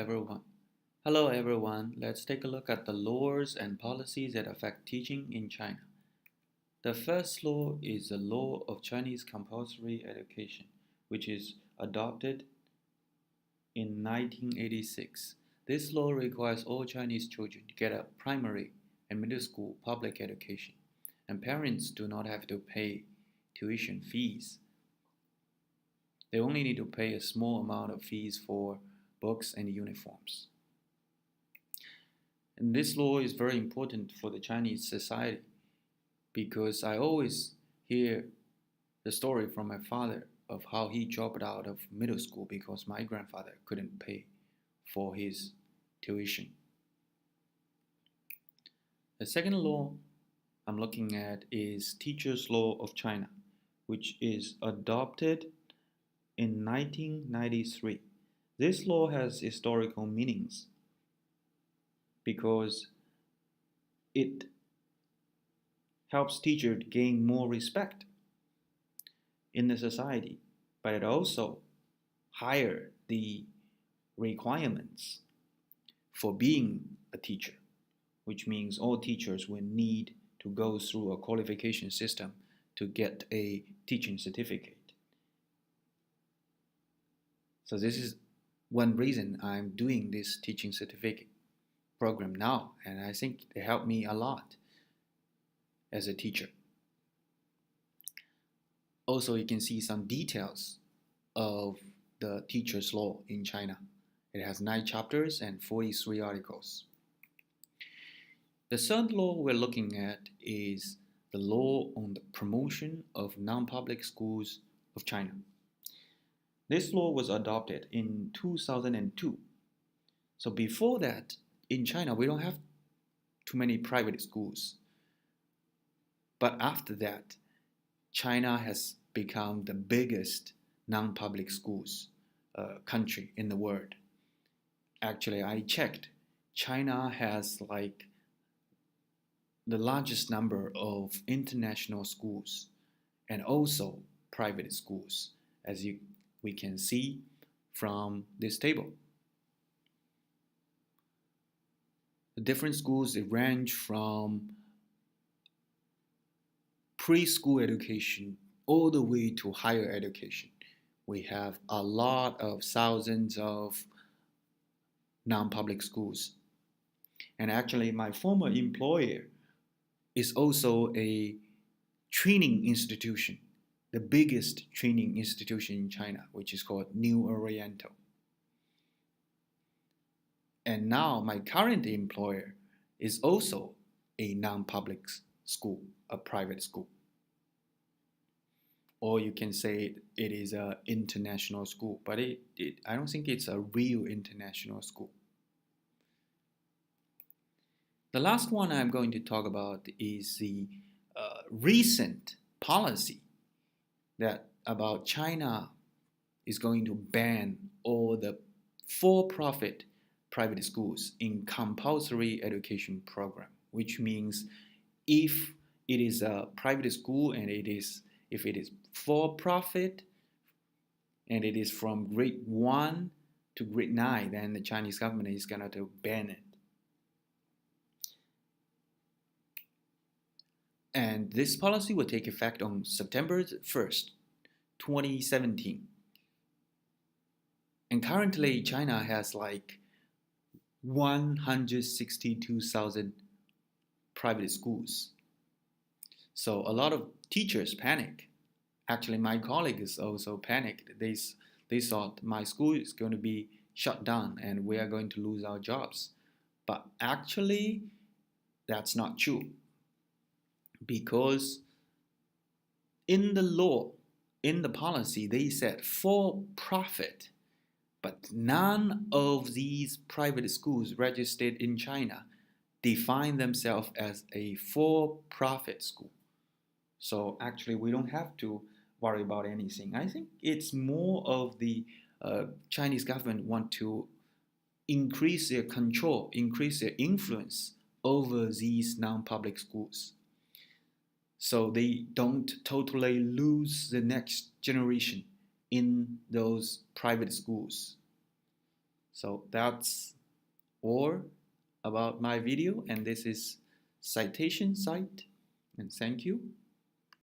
everyone. Hello everyone. Let's take a look at the laws and policies that affect teaching in China. The first law is the Law of Chinese Compulsory Education, which is adopted in 1986. This law requires all Chinese children to get a primary and middle school public education, and parents do not have to pay tuition fees. They only need to pay a small amount of fees for books and uniforms. And this law is very important for the Chinese society because I always hear the story from my father of how he dropped out of middle school because my grandfather couldn't pay for his tuition. The second law I'm looking at is Teachers' Law of China, which is adopted in 1993. This law has historical meanings because it helps teachers gain more respect in the society, but it also higher the requirements for being a teacher, which means all teachers will need to go through a qualification system to get a teaching certificate. So this is one reason I'm doing this teaching certificate program now, and I think it helped me a lot as a teacher. Also, you can see some details of the teacher's law in China. It has 9 chapters and 43 articles. The third law we're looking at is the law on the promotion of non-public schools of China. This law was adopted in 2002. So before that, in China, we don't have too many private schools. But after that, China has become the biggest non-public schools country in the world. Actually, I checked. China has like the largest number of international schools and also private schools, as we can see from this table. The different schools, they range from preschool education all the way to higher education. We have a lot of thousands of non-public schools. And actually, my former employer is also a training institution, the biggest training institution in China, which is called New Oriental. And now my current employer is also a non-public school, a private school. Or you can say it is an international school, but I don't think it's a real international school. The last one I'm going to talk about is the recent policy that about China is going to ban all the for-profit private schools in compulsory education program, which means if it is a private school and if it is for profit and it is from grade 1 to grade 9, then the Chinese government is going to ban it. And this policy will take effect on September 1st, 2017. And currently China has like 162,000 private schools. So a lot of teachers panic. Actually, my colleagues also panicked. They thought my school is going to be shut down and we are going to lose our jobs. But actually, that's not true. Because in the law, in the policy, they said for profit. But none of these private schools registered in China define themselves as a for-profit school. So actually, we don't have to worry about anything. I think it's more of the Chinese government want to increase their control, increase their influence over these non-public schools. So they don't totally lose the next generation in those private schools. So that's all about my video, and this is citation site, and thank you.